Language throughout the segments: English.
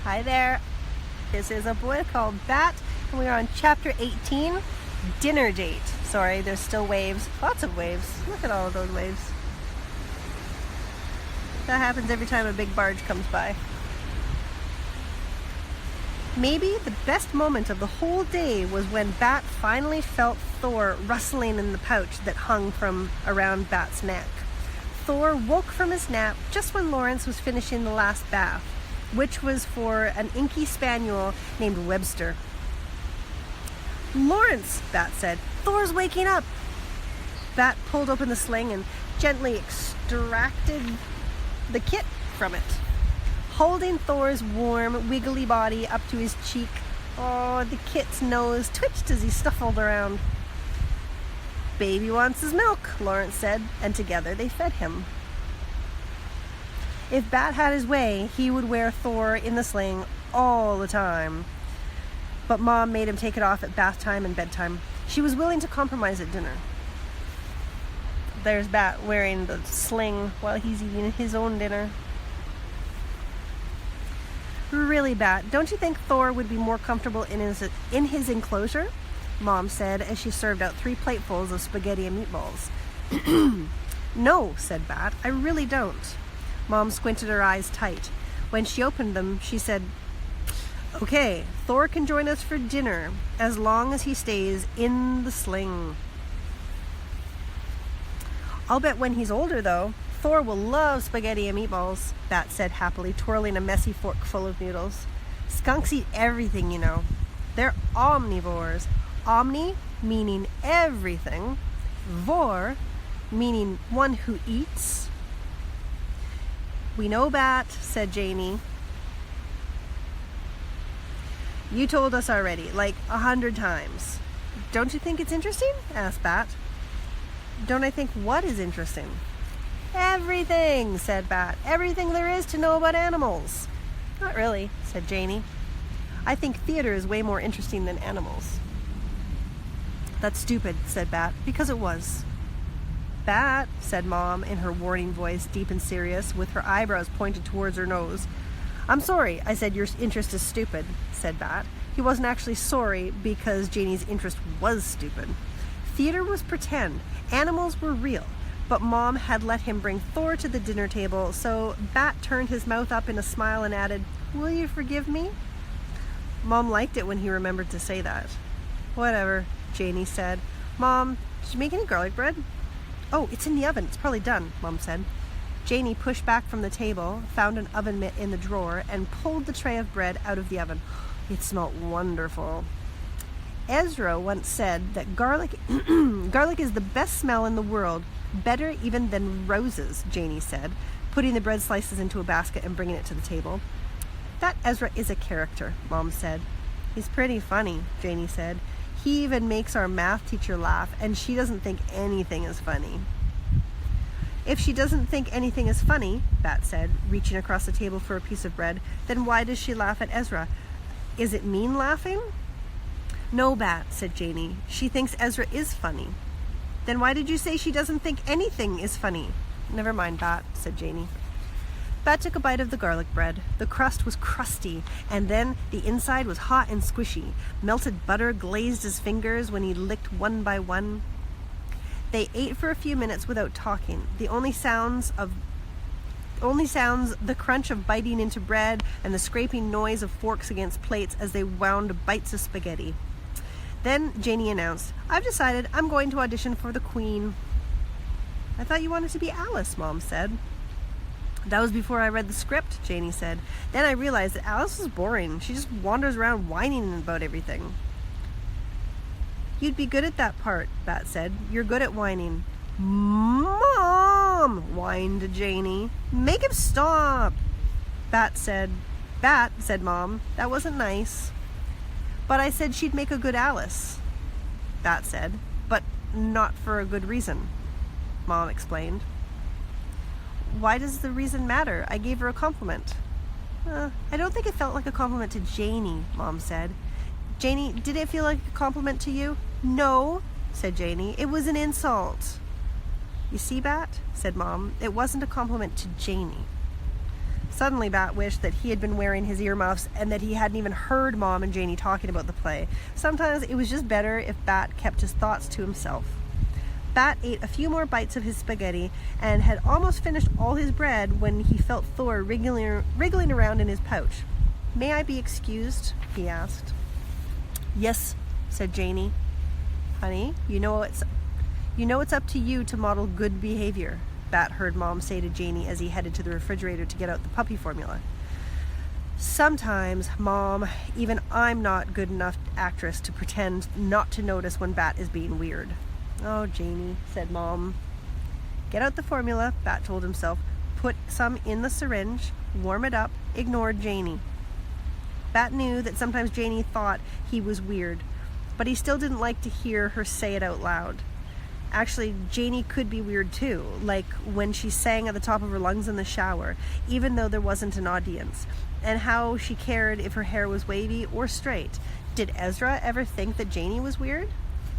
Hi there. This is a boy called Bat, and we are on chapter 18, Dinner Date. Sorry, there's still waves. Lots of waves. Look at all of those waves. That happens every time a big barge comes by. Maybe the best moment of the whole day was when Bat finally felt Thor rustling in the pouch that hung from around Bat's neck. Thor woke from his nap just when Lawrence was finishing the last bath, which was for an inky spaniel named Webster. "Lawrence," Bat said, "Thor's waking up." Bat pulled open the sling and gently extracted the kit from it. Holding Thor's warm, wiggly body up to his cheek, the kit's nose twitched as he snuffled around. "Baby wants his milk," Lawrence said, and together they fed him. If Bat had his way, he would wear Thor in the sling all the time. But Mom made him take it off at bath time and bedtime. She was willing to compromise at dinner. There's Bat wearing the sling while he's eating his own dinner. "Really, Bat, don't you think Thor would be more comfortable in his enclosure?" Mom said as she served out 3 platefuls of spaghetti and meatballs. "No," said Bat, "I really don't." Mom squinted her eyes tight. When she opened them, she said, "Okay, Thor can join us for dinner as long as he stays in the sling. I'll bet when he's older, though, Thor will love spaghetti and meatballs," Bat said happily, twirling a messy fork full of noodles. "Skunks eat everything, you know. They're omnivores. Omni meaning everything. Vor meaning one who eats." "We know, Bat," said Janie. "You told us already, like 100 times. Don't you think it's interesting?" asked Bat. "Don't I think what is interesting?" "Everything," said Bat. "Everything there is to know about animals." "Not really," said Janie. "I think theater is way more interesting than animals." "That's stupid," said Bat, because it was. "Bat," said Mom in her warning voice, deep and serious, with her eyebrows pointed towards her nose. "I'm sorry I said your interest is stupid," said Bat. He wasn't actually sorry because Janie's interest was stupid. Theater was pretend. Animals were real. But Mom had let him bring Thor to the dinner table, so Bat turned his mouth up in a smile and added, "Will you forgive me?" Mom liked it when he remembered to say that. "Whatever," Janie said. "Mom, did you make any garlic bread?" "Oh, it's in the oven. It's probably done," Mom said. Janie pushed back from the table, found an oven mitt in the drawer, and pulled the tray of bread out of the oven. It smelled wonderful. Ezra once said that garlic is the best smell in the world, better even than roses, Janie said, putting the bread slices into a basket and bringing it to the table. "That Ezra is a character," Mom said. "He's pretty funny," Janie said. "He even makes our math teacher laugh, and she doesn't think anything is funny." "If she doesn't think anything is funny," Bat said, reaching across the table for a piece of bread, "then why does she laugh at Ezra? Is it mean laughing?" "No, Bat," said Janie. "She thinks Ezra is funny." "Then why did you say she doesn't think anything is funny?" "Never mind, Bat," said Janie. Bat took a bite of the garlic bread. The crust was crusty, and then the inside was hot and squishy. Melted butter glazed his fingers when he licked one by one. They ate for a few minutes without talking. The only sounds the crunch of biting into bread and the scraping noise of forks against plates as they wound bites of spaghetti. Then Janie announced, "I've decided I'm going to audition for the Queen." "I thought you wanted to be Alice," Mom said. "That was before I read the script," Janie said. "Then I realized that Alice was boring. She just wanders around whining about everything." "You'd be good at that part," Bat said. "You're good at whining." "Mom!" whined Janie. "Make him stop!" "Bat," said Mom, "that wasn't nice." "But I said she'd make a good Alice," Bat said. "But not for a good reason," Mom explained. "Why does the reason matter? I gave her a compliment." "I don't think it felt like a compliment to Janie," Mom said. "Janie, did it feel like a compliment to you?" "No," said Janie. "It was an insult." "You see, Bat," said Mom, "it wasn't a compliment to Janie." Suddenly, Bat wished that he had been wearing his earmuffs and that he hadn't even heard Mom and Janie talking about the play. Sometimes it was just better if Bat kept his thoughts to himself. Bat ate a few more bites of his spaghetti and had almost finished all his bread when he felt Thor wriggling around in his pouch. "May I be excused?" he asked. "Yes," said Janie. "Honey, you know it's up to you to model good behavior," Bat heard Mom say to Janie as he headed to the refrigerator to get out the puppy formula. "Sometimes, Mom, even I'm not good enough actress to pretend not to notice when Bat is being weird." "Oh, Janie," said Mom. "Get out the formula," Bat told himself. "Put some in the syringe, warm it up, ignore Janie." Bat knew that sometimes Janie thought he was weird, but he still didn't like to hear her say it out loud. Actually, Janie could be weird too, like when she sang at the top of her lungs in the shower, even though there wasn't an audience, and how she cared if her hair was wavy or straight. Did Ezra ever think that Janie was weird?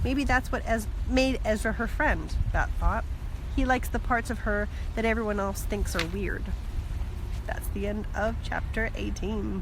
Maybe that's what made Ezra her friend, Bat thought. He likes the parts of her that everyone else thinks are weird. That's the end of chapter 18.